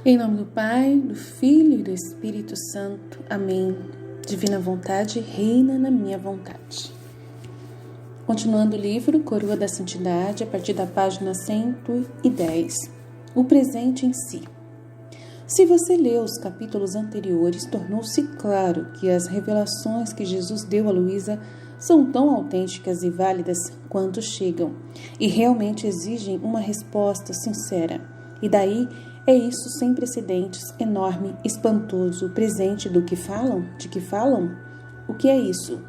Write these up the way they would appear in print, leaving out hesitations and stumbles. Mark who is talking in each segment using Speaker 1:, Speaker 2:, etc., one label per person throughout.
Speaker 1: Em nome do Pai, do Filho e do Espírito Santo. Amém. Divina vontade reina na minha vontade. Continuando o livro Coroa da Santidade, a partir da página 110. O presente em si. Se você leu os capítulos anteriores, tornou-se claro que as revelações que Jesus deu a Luísa são tão autênticas e válidas quanto chegam, e realmente exigem uma resposta sincera. E daí é isso sem precedentes, enorme, espantoso, presente do que falam? De que falam? O que é isso?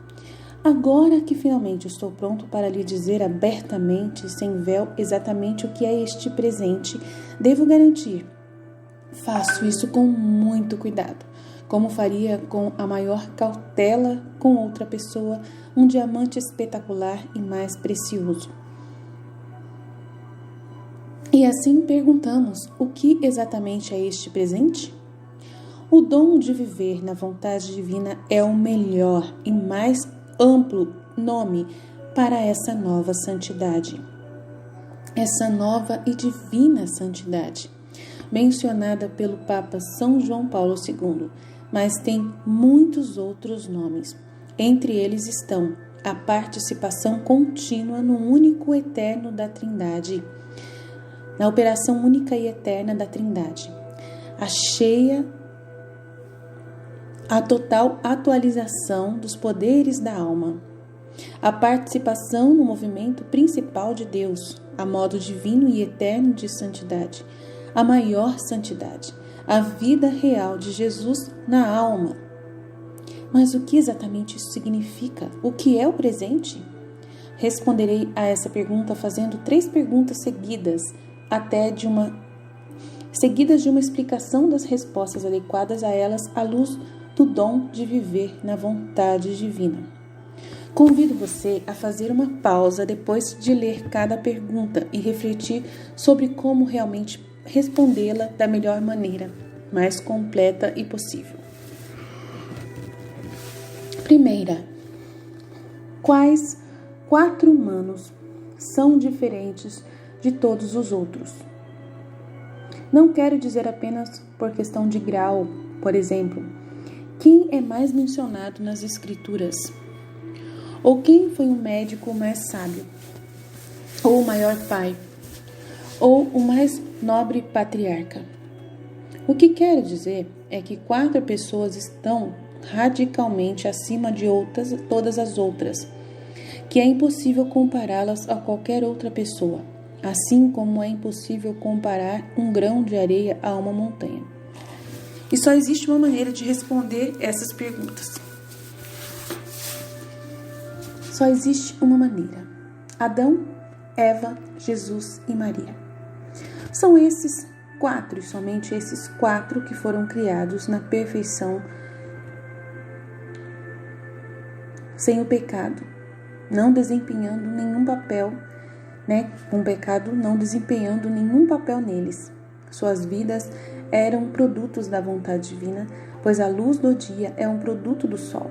Speaker 1: Agora que finalmente estou pronto para lhe dizer abertamente, sem véu, exatamente o que é este presente, devo garantir. Faço isso com muito cuidado, como faria com a maior cautela com outra pessoa, um diamante espetacular e mais precioso. E assim perguntamos, o que exatamente é este presente? O dom de viver na vontade divina é o melhor e mais amplo nome para essa nova santidade. Essa nova e divina santidade, mencionada pelo Papa São João Paulo II, mas tem muitos outros nomes. Entre eles estão a participação contínua no único eterno da Trindade, na operação única e eterna da Trindade, a total atualização dos poderes da alma, a participação no movimento principal de Deus, a modo divino e eterno de santidade, a maior santidade, a vida real de Jesus na alma. Mas o que exatamente isso significa? O que é o presente? Responderei a essa pergunta fazendo 3 perguntas seguidas de uma explicação das respostas adequadas a elas à luz do dom de viver na vontade divina. Convido você a fazer uma pausa depois de ler cada pergunta e refletir sobre como realmente respondê-la da melhor maneira, mais completa e possível. Primeira, quais 4 humanos são diferentes de todos os outros? Não quero dizer apenas por questão de grau, por exemplo, quem é mais mencionado nas Escrituras? Ou quem foi o médico mais sábio? Ou o maior pai? Ou o mais nobre patriarca? O que quero dizer é que 4 pessoas estão radicalmente acima de todas as outras, que é impossível compará-las a qualquer outra pessoa, assim como é impossível comparar um grão de areia a uma montanha. E só existe uma maneira de responder essas perguntas. Só existe uma maneira. Adão, Eva, Jesus e Maria. São esses 4 e somente esses 4 que foram criados na perfeição, sem o pecado, não desempenhando nenhum papel, com o pecado não desempenhando nenhum papel neles. Suas vidas eram produtos da vontade divina, pois a luz do dia é um produto do sol.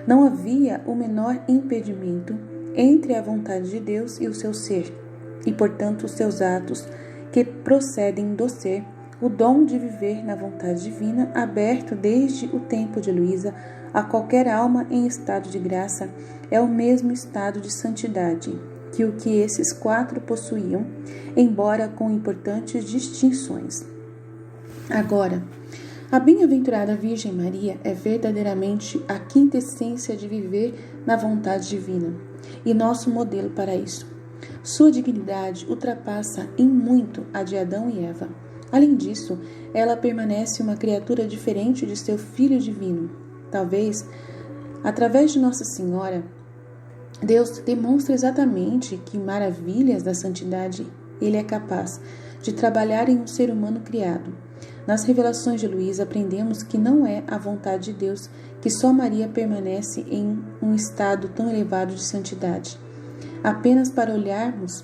Speaker 1: Não havia o menor impedimento entre a vontade de Deus e o seu ser, e portanto os seus atos que procedem do ser, o dom de viver na vontade divina, aberto desde o tempo de Luísa a qualquer alma em estado de graça, é o mesmo estado de santidade que o que esses 4 possuíam, embora com importantes distinções. Agora, a bem-aventurada Virgem Maria é verdadeiramente a quintessência de viver na vontade divina e nosso modelo para isso. Sua dignidade ultrapassa em muito a de Adão e Eva. Além disso, ela permanece uma criatura diferente de seu Filho divino. Talvez, através de Nossa Senhora, Deus demonstra exatamente que maravilhas da santidade Ele é capaz de trabalhar em um ser humano criado. Nas revelações de Luísa, aprendemos que não é a vontade de Deus que só Maria permanece em um estado tão elevado de santidade, apenas para olharmos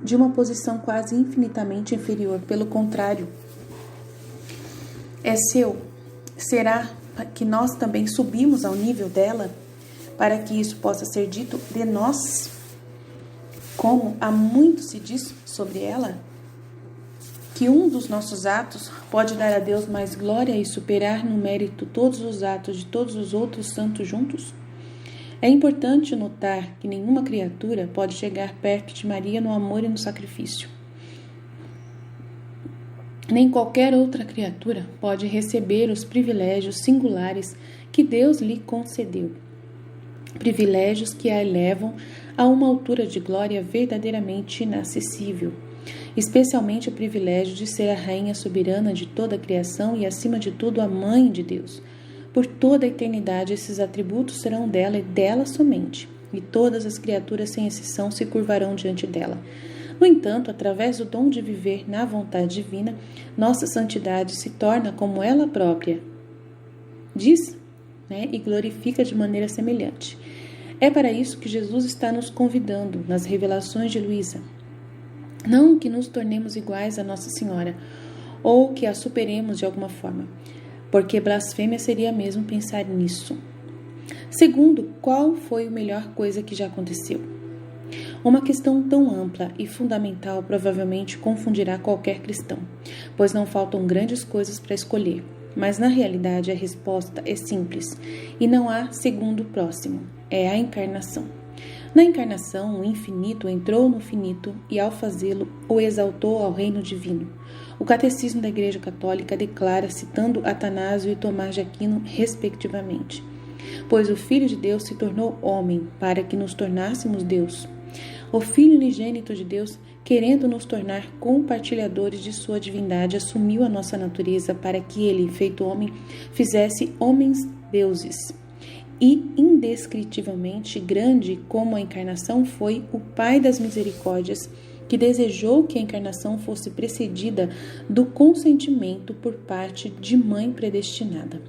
Speaker 1: de uma posição quase infinitamente inferior. Pelo contrário, será que nós também subimos ao nível dela, para que isso possa ser dito de nós, como há muito se diz sobre ela? que um dos nossos atos pode dar a Deus mais glória e superar no mérito todos os atos de todos os outros santos juntos? É importante notar que nenhuma criatura pode chegar perto de Maria no amor e no sacrifício. Nem qualquer outra criatura pode receber os privilégios singulares que Deus lhe concedeu. Privilégios que a elevam a uma altura de glória verdadeiramente inacessível. Especialmente o privilégio de ser a rainha soberana de toda a criação e, acima de tudo, a mãe de Deus. Por toda a eternidade, esses atributos serão dela e dela somente, e todas as criaturas, sem exceção, se curvarão diante dela. No entanto, através do dom de viver na vontade divina, nossa santidade se torna como ela própria diz, e glorifica de maneira semelhante. É para isso que Jesus está nos convidando nas revelações de Luísa. Não que nos tornemos iguais a Nossa Senhora, ou que a superemos de alguma forma, porque blasfêmia seria mesmo pensar nisso. Segundo, qual foi a melhor coisa que já aconteceu? Uma questão tão ampla e fundamental provavelmente confundirá qualquer cristão, pois não faltam grandes coisas para escolher. Mas na realidade a resposta é simples e não há segundo próximo. É a encarnação. Na encarnação, o infinito entrou no finito e, ao fazê-lo, o exaltou ao reino divino. O Catecismo da Igreja Católica declara, citando Atanásio e Tomás de Aquino, respectivamente: pois o Filho de Deus se tornou homem para que nos tornássemos Deus. O Filho unigênito de Deus, querendo nos tornar compartilhadores de sua divindade, assumiu a nossa natureza para que ele, feito homem, fizesse homens deuses. E, indescritivelmente grande como a encarnação foi, o Pai das Misericórdias, que desejou que a encarnação fosse precedida do consentimento por parte de mãe predestinada.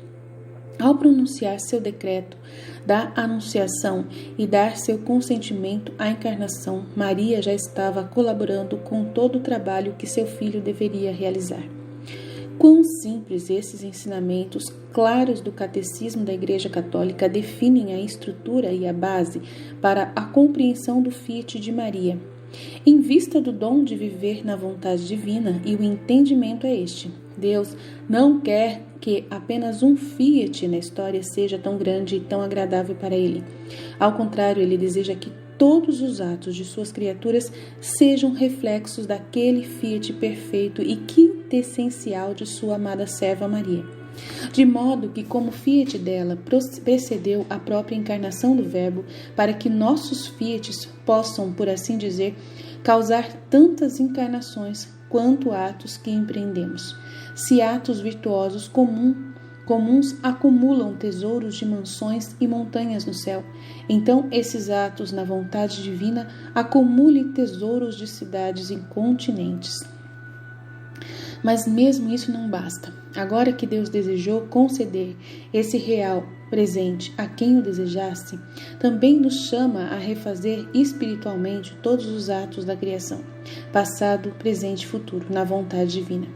Speaker 1: Ao pronunciar seu decreto da anunciação e dar seu consentimento à encarnação, Maria já estava colaborando com todo o trabalho que seu filho deveria realizar. Quão simples esses ensinamentos claros do Catecismo da Igreja Católica definem a estrutura e a base para a compreensão do fiat de Maria. Em vista do dom de viver na vontade divina, e o entendimento é este: Deus não quer que apenas um fiat na história seja tão grande e tão agradável para Ele. Ao contrário, Ele deseja que todos os atos de suas criaturas sejam reflexos daquele fiat perfeito e quintessencial de sua amada serva Maria. De modo que, como fiat dela precedeu a própria encarnação do Verbo, para que nossos fiats possam, por assim dizer, causar tantas encarnações quanto atos que empreendemos. Se atos virtuosos comuns acumulam tesouros de mansões e montanhas no céu, então esses atos na vontade divina acumulem tesouros de cidades e continentes. Mas mesmo isso não basta. Agora que Deus desejou conceder esse real presente a quem o desejasse, também nos chama a refazer espiritualmente todos os atos da criação, passado, presente e futuro, na vontade divina.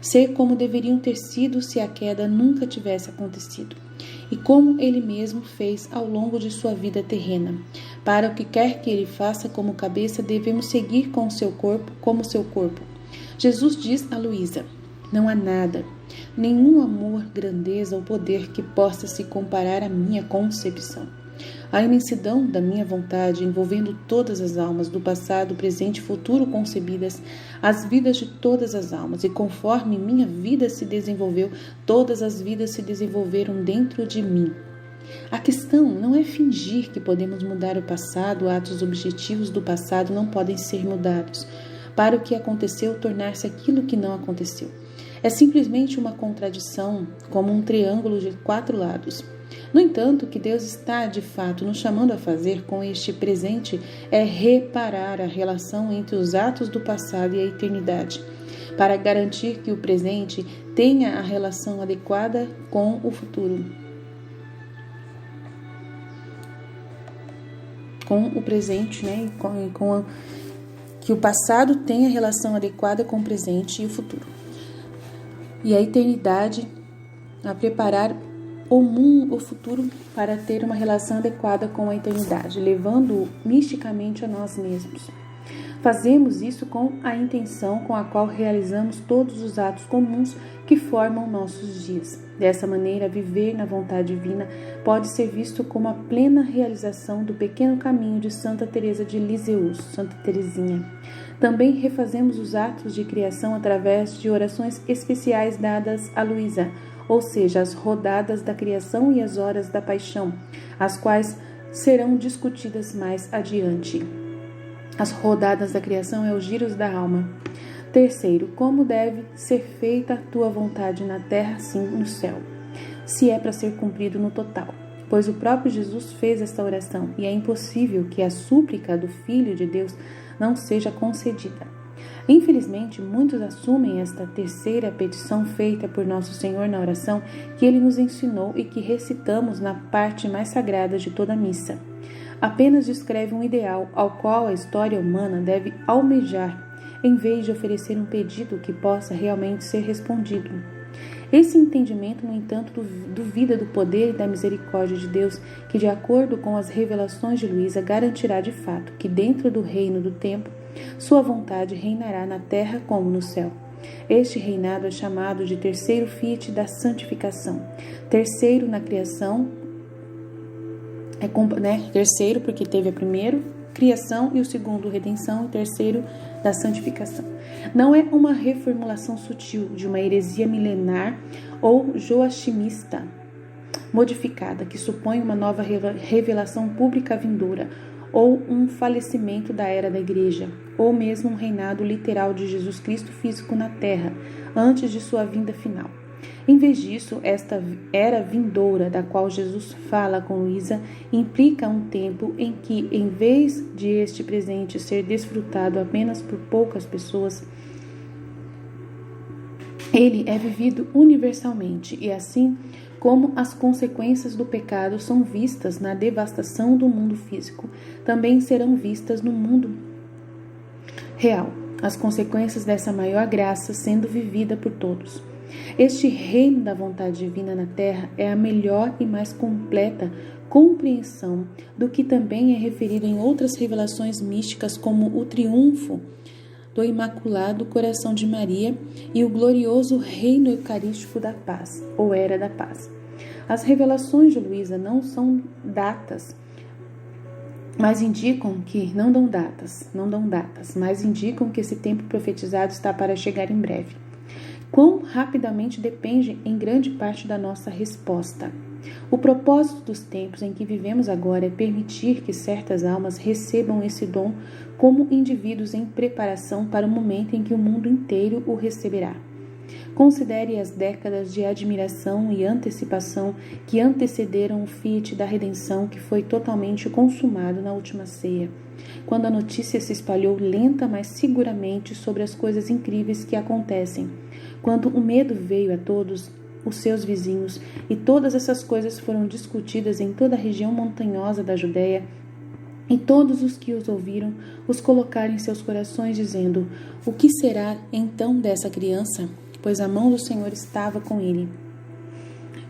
Speaker 1: Ser como deveriam ter sido se a queda nunca tivesse acontecido, e como Ele mesmo fez ao longo de sua vida terrena. Para o que quer que Ele faça como cabeça, devemos seguir com o seu corpo como seu corpo. Jesus diz a Luísa: não há nada, nenhum amor, grandeza ou poder que possa se comparar à minha concepção. A imensidão da minha vontade, envolvendo todas as almas do passado, presente e futuro concebidas, as vidas de todas as almas, e conforme minha vida se desenvolveu, todas as vidas se desenvolveram dentro de mim. A questão não é fingir que podemos mudar o passado, atos objetivos do passado não podem ser mudados, para o que aconteceu tornar-se aquilo que não aconteceu. É simplesmente uma contradição, como um triângulo de 4 lados. No entanto, o que Deus está, de fato, nos chamando a fazer com este presente é reparar a relação entre os atos do passado e a eternidade, para garantir que o presente tenha a relação adequada com o futuro. Com o presente, que o passado tenha a relação adequada com o presente e o futuro. E a eternidade a preparar o futuro para ter uma relação adequada com a eternidade, levando-o misticamente a nós mesmos. Fazemos isso com a intenção com a qual realizamos todos os atos comuns que formam nossos dias. Dessa maneira, viver na vontade divina pode ser visto como a plena realização do pequeno caminho de Santa Teresa de Lisieux, Santa Teresinha. Também refazemos os atos de criação através de orações especiais dadas a Luísa, ou seja, as rodadas da criação e as horas da paixão, as quais serão discutidas mais adiante. As rodadas da criação é os giros da alma. Terceiro, como deve ser feita a tua vontade na terra, assim no céu, se é para ser cumprido no total. Pois o próprio Jesus fez esta oração, e é impossível que a súplica do Filho de Deus não seja concedida. Infelizmente, muitos assumem esta terceira petição feita por Nosso Senhor na oração que Ele nos ensinou e que recitamos na parte mais sagrada de toda a missa. Apenas descreve um ideal ao qual a história humana deve almejar, em vez de oferecer um pedido que possa realmente ser respondido. Esse entendimento, no entanto, duvida do poder e da misericórdia de Deus, que, de acordo com as revelações de Luísa, garantirá de fato que, dentro do reino do tempo, sua vontade reinará na terra como no céu. Este reinado é chamado de terceiro fiat da santificação. Terceiro na criação, terceiro porque teve a primeira criação e o segundo redenção, e o terceiro da santificação. Não é uma reformulação sutil de uma heresia milenar ou joachimista modificada que supõe uma nova revelação pública vindoura, ou um falecimento da era da Igreja, ou mesmo um reinado literal de Jesus Cristo físico na terra, antes de sua vinda final. Em vez disso, esta era vindoura da qual Jesus fala com Luísa implica um tempo em que, em vez de este presente ser desfrutado apenas por poucas pessoas, ele é vivido universalmente e assim como as consequências do pecado são vistas na devastação do mundo físico, também serão vistas no mundo real, as consequências dessa maior graça sendo vivida por todos. Este reino da vontade divina na terra é a melhor e mais completa compreensão do que também é referido em outras revelações místicas, como o triunfo do Imaculado Coração de Maria e o glorioso reino eucarístico da paz, ou era da paz. As revelações de Luísa não dão datas, mas indicam que esse tempo profetizado está para chegar em breve. Quão rapidamente depende em grande parte da nossa resposta. O propósito dos tempos em que vivemos agora é permitir que certas almas recebam esse dom como indivíduos em preparação para o momento em que o mundo inteiro o receberá. Considere as décadas de admiração e antecipação que antecederam o fiat da redenção que foi totalmente consumado na última ceia, quando a notícia se espalhou lenta, mas seguramente sobre as coisas incríveis que acontecem, quando o medo veio a todos os seus vizinhos e todas essas coisas foram discutidas em toda a região montanhosa da Judéia, e todos os que os ouviram os colocaram em seus corações, dizendo: o que será então dessa criança? Pois a mão do Senhor estava com ele.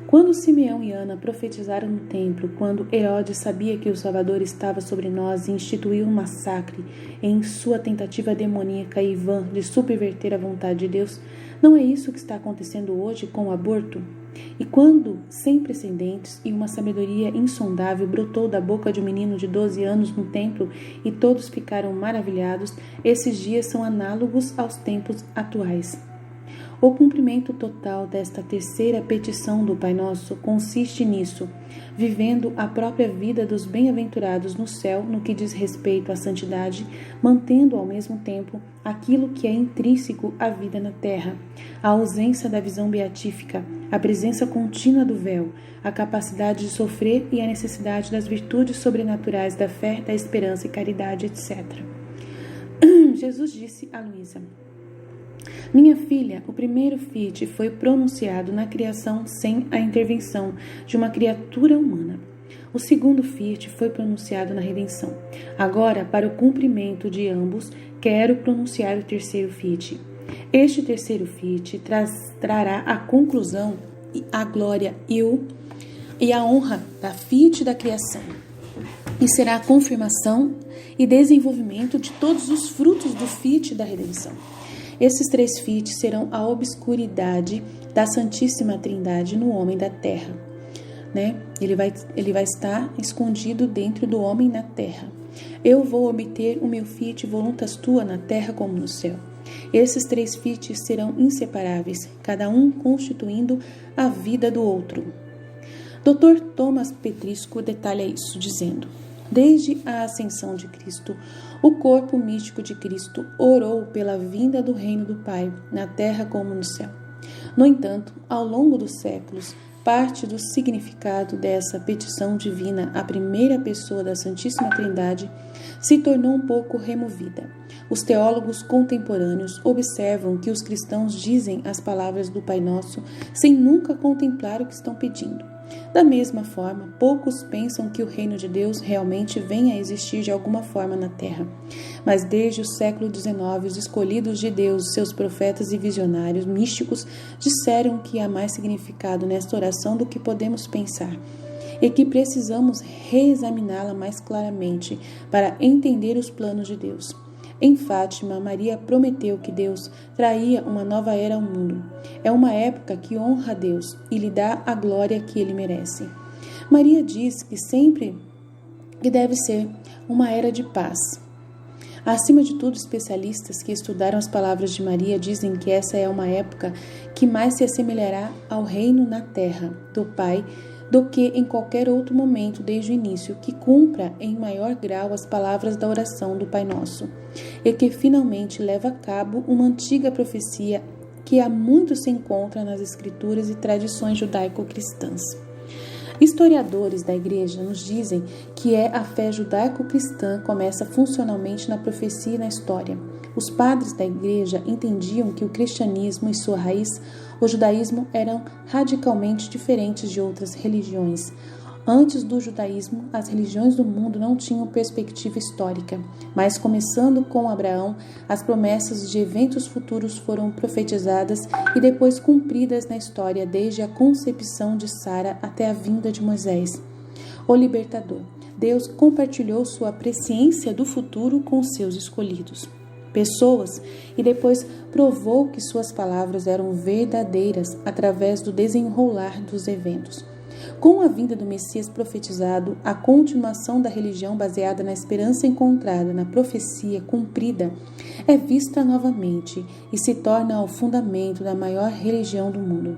Speaker 1: Quando Simeão e Ana profetizaram no templo, quando Herodes sabia que o Salvador estava sobre nós e instituiu um massacre em sua tentativa demoníaca e vã de subverter a vontade de Deus, não é isso que está acontecendo hoje com o aborto? E quando, sem precedentes e uma sabedoria insondável, brotou da boca de um menino de 12 anos no templo e todos ficaram maravilhados, esses dias são análogos aos tempos atuais. O cumprimento total desta terceira petição do Pai Nosso consiste nisso, vivendo a própria vida dos bem-aventurados no céu no que diz respeito à santidade, mantendo ao mesmo tempo aquilo que é intrínseco à vida na terra, a ausência da visão beatífica, a presença contínua do véu, a capacidade de sofrer e a necessidade das virtudes sobrenaturais da fé, da esperança e caridade, etc. Jesus disse a Luísa: minha filha, o primeiro fiat foi pronunciado na criação sem a intervenção de uma criatura humana. O segundo fiat foi pronunciado na redenção. Agora, para o cumprimento de ambos, quero pronunciar o terceiro fiat. Este terceiro fiat trará a conclusão, a glória e a honra da fiat da criação. e será a confirmação e desenvolvimento de todos os frutos do Fiat da redenção. Esses 3 Fiat serão a obscuridade da Santíssima Trindade no homem da terra, né? Ele vai estar escondido dentro do homem na terra. Eu vou obter o meu Fiat voluntas tua na terra como no céu. Esses 3 Fiat serão inseparáveis, cada um constituindo a vida do outro. Dr. Thomas Petrisco detalha isso, dizendo: desde a ascensão de Cristo, o corpo místico de Cristo orou pela vinda do reino do Pai, na terra como no céu. No entanto, ao longo dos séculos, parte do significado dessa petição divina à primeira pessoa da Santíssima Trindade se tornou um pouco removida. Os teólogos contemporâneos observam que os cristãos dizem as palavras do Pai Nosso sem nunca contemplar o que estão pedindo. Da mesma forma, poucos pensam que o reino de Deus realmente venha a existir de alguma forma na terra. Mas desde o século XIX, os escolhidos de Deus, seus profetas e visionários místicos, disseram que há mais significado nesta oração do que podemos pensar, e que precisamos reexaminá-la mais claramente para entender os planos de Deus. Em Fátima, Maria prometeu que Deus traria uma nova era ao mundo. É uma época que honra a Deus e lhe dá a glória que ele merece. Maria diz que deve ser uma era de paz. Acima de tudo, especialistas que estudaram as palavras de Maria dizem que essa é uma época que mais se assemelhará ao reino na terra do Pai do que em qualquer outro momento desde o início, que cumpra em maior grau as palavras da oração do Pai Nosso, e que finalmente leva a cabo uma antiga profecia que há muito se encontra nas escrituras e tradições judaico-cristãs. Historiadores da Igreja nos dizem que a fé judaico-cristã começa funcionalmente na profecia e na história. Os padres da Igreja entendiam que o cristianismo e sua raiz, o judaísmo, eram radicalmente diferentes de outras religiões. Antes do judaísmo, as religiões do mundo não tinham perspectiva histórica, mas começando com Abraão, as promessas de eventos futuros foram profetizadas e depois cumpridas na história, desde a concepção de Sara até a vinda de Moisés, o libertador. Deus compartilhou sua presciência do futuro com seus escolhidos, pessoas, e depois provou que suas palavras eram verdadeiras através do desenrolar dos eventos. Com a vinda do Messias profetizado, a continuação da religião baseada na esperança encontrada na profecia cumprida é vista novamente e se torna o fundamento da maior religião do mundo.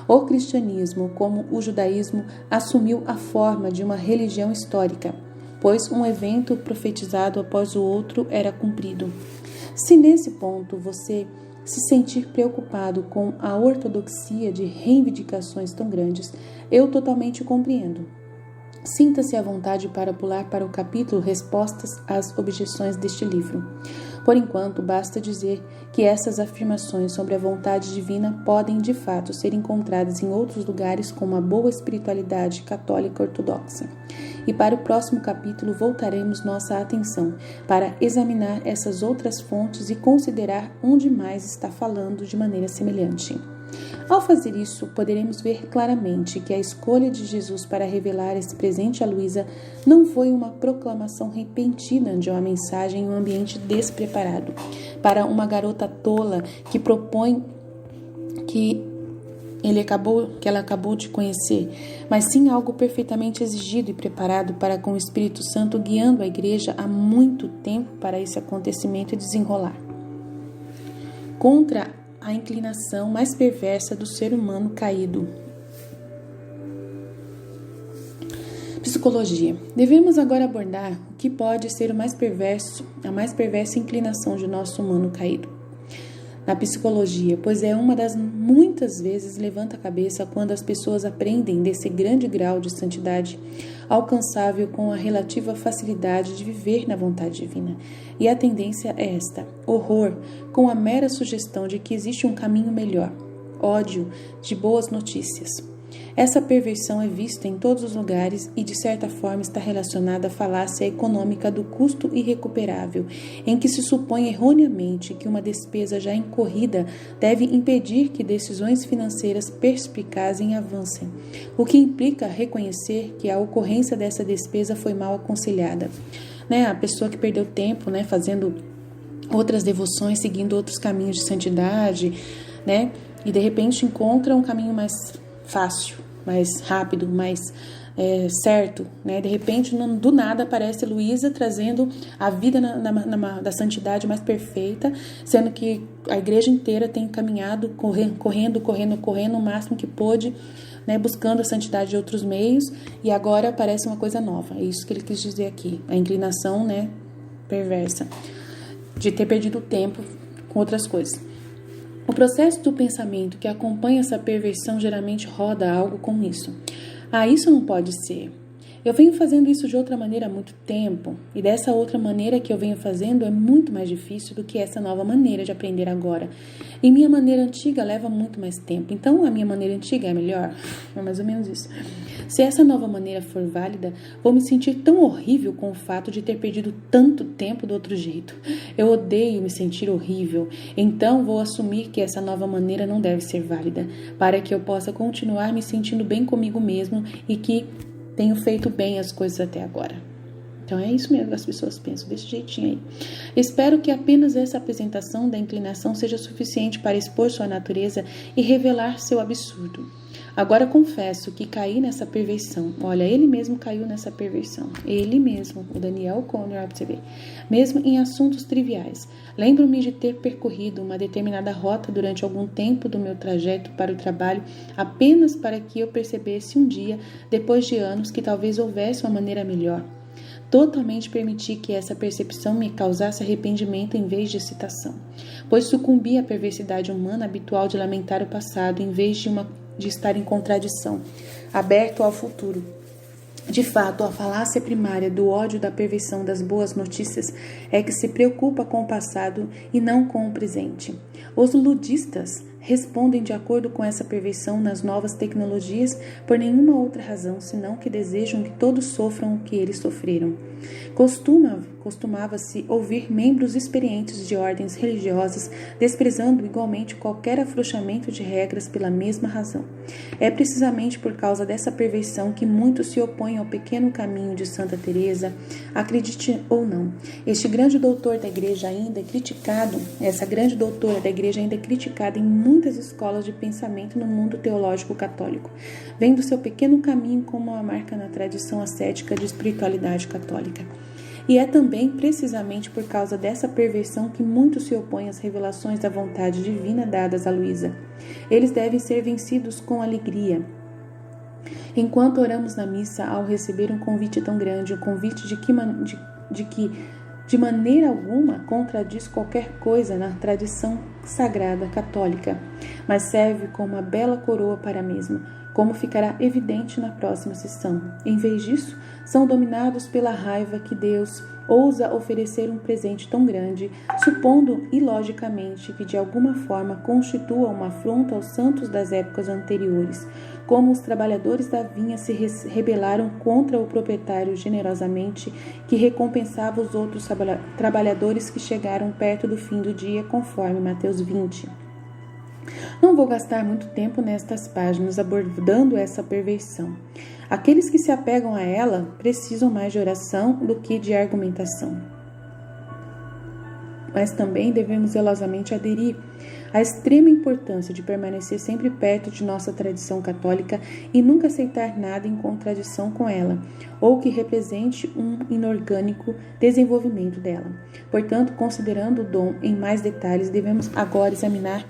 Speaker 1: O cristianismo, como o judaísmo, assumiu a forma de uma religião histórica, pois um evento profetizado após o outro era cumprido. Se nesse ponto você se sentir preocupado com a ortodoxia de reivindicações tão grandes, eu totalmente compreendo. Sinta-se à vontade para pular para o capítulo Respostas às Objeções deste livro. Por enquanto, basta dizer que essas afirmações sobre a vontade divina podem, de fato, ser encontradas em outros lugares com uma boa espiritualidade católica ortodoxa. E para o próximo capítulo voltaremos nossa atenção para examinar essas outras fontes e considerar onde mais está falando de maneira semelhante. Ao fazer isso, poderemos ver claramente que a escolha de Jesus para revelar esse presente a Luísa não foi uma proclamação repentina de uma mensagem em um ambiente despreparado, para uma garota tola que propõe que ela acabou de conhecer, mas sim algo perfeitamente exigido e preparado para, com o Espírito Santo guiando a Igreja há muito tempo para esse acontecimento desenrolar. Contra a inclinação mais perversa do ser humano caído. Psicologia. Devemos agora abordar o que pode ser a mais perversa inclinação de nosso humano caído. Na psicologia, pois é uma das muitas vezes levanta a cabeça quando as pessoas aprendem desse grande grau de santidade alcançável com a relativa facilidade de viver na vontade divina. E a tendência é esta: horror com a mera sugestão de que existe um caminho melhor, ódio de boas notícias. Essa perversão é vista em todos os lugares e, de certa forma, está relacionada à falácia econômica do custo irrecuperável, em que se supõe erroneamente que uma despesa já incorrida deve impedir que decisões financeiras perspicazes avancem, o que implica reconhecer que a ocorrência dessa despesa foi mal aconselhada. A pessoa que perdeu tempo, fazendo outras devoções, seguindo outros caminhos de santidade, e de repente encontra um caminho mais fácil, mais rápido, mais certo, De repente, do nada, aparece Luísa trazendo a vida da santidade mais perfeita, sendo que a igreja inteira tem caminhado, correndo o máximo que pôde, buscando a santidade de outros meios, e agora aparece uma coisa nova. É isso que ele quis dizer aqui, a inclinação, perversa, de ter perdido tempo com outras coisas. O processo do pensamento que acompanha essa perversão geralmente roda algo como isso. Isso não pode ser. Eu venho fazendo isso de outra maneira há muito tempo, e dessa outra maneira que eu venho fazendo é muito mais difícil do que essa nova maneira de aprender agora. E minha maneira antiga leva muito mais tempo, então a minha maneira antiga é melhor? É mais ou menos isso. Se essa nova maneira for válida, vou me sentir tão horrível com o fato de ter perdido tanto tempo do outro jeito. Eu odeio me sentir horrível, então vou assumir que essa nova maneira não deve ser válida, para que eu possa continuar me sentindo bem comigo mesmo e que tenho feito bem as coisas até agora. Então é isso mesmo que as pessoas pensam, desse jeitinho aí. Espero que apenas essa apresentação da inclinação seja suficiente para expor sua natureza e revelar seu absurdo. Agora confesso que caí nessa perversão. Olha, ele mesmo caiu nessa perversão. Ele mesmo, o Daniel Conner, para você ver. Mesmo em assuntos triviais. Lembro-me de ter percorrido uma determinada rota durante algum tempo do meu trajeto para o trabalho, apenas para que eu percebesse um dia, depois de anos, que talvez houvesse uma maneira melhor. Totalmente permiti que essa percepção me causasse arrependimento em vez de excitação, pois sucumbi à perversidade humana habitual de lamentar o passado em vez de estar em contradição, aberto ao futuro. De fato, a falácia primária do ódio da perversão das boas notícias é que se preocupa com o passado e não com o presente. Os ludistas respondem de acordo com essa perversão nas novas tecnologias por nenhuma outra razão senão que desejam que todos sofram o que eles sofreram. Costumava-se ouvir membros experientes de ordens religiosas desprezando igualmente qualquer afrouxamento de regras pela mesma razão. É precisamente por causa dessa perversão que muitos se opõem ao pequeno caminho de Santa Teresa, acredite ou não. Este grande doutor da igreja ainda é criticado, essa grande doutora da igreja ainda é criticada em muitas escolas de pensamento no mundo teológico católico, vendo seu pequeno caminho como uma marca na tradição ascética de espiritualidade católica. E é também precisamente por causa dessa perversão que muitos se opõem às revelações da vontade divina dadas a Luísa. Eles devem ser vencidos com alegria. Enquanto oramos na missa, ao receber um convite tão grande, um convite de que de maneira alguma contradiz qualquer coisa na tradição sagrada católica, mas serve como uma bela coroa para a mesma, como ficará evidente na próxima sessão. Em vez disso, são dominados pela raiva que Deus ousa oferecer um presente tão grande, supondo ilogicamente que de alguma forma constitua uma afronta aos santos das épocas anteriores, como os trabalhadores da vinha se rebelaram contra o proprietário generosamente, que recompensava os outros trabalhadores que chegaram perto do fim do dia, conforme Mateus 20. Não vou gastar muito tempo nestas páginas abordando essa perversão. Aqueles que se apegam a ela precisam mais de oração do que de argumentação. Mas também devemos zelosamente aderir à extrema importância de permanecer sempre perto de nossa tradição católica e nunca aceitar nada em contradição com ela, ou que represente um inorgânico desenvolvimento dela. Portanto, considerando o dom em mais detalhes, devemos agora examinar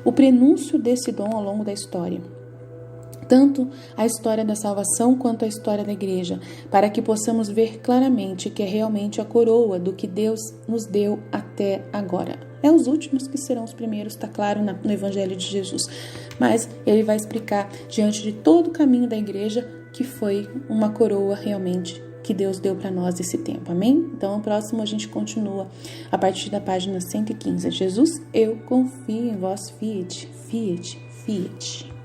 Speaker 1: o prenúncio desse dom ao longo da história. Tanto a história da salvação quanto a história da igreja, para que possamos ver claramente que é realmente a coroa do que Deus nos deu até agora. É os últimos que serão os primeiros, está claro no Evangelho de Jesus. Mas ele vai explicar diante de todo o caminho da igreja que foi uma coroa realmente que Deus deu para nós esse tempo. Amém? Então, no próximo a gente continua a partir da página 115. Jesus, eu confio em vós, fiat, fiat, fiat.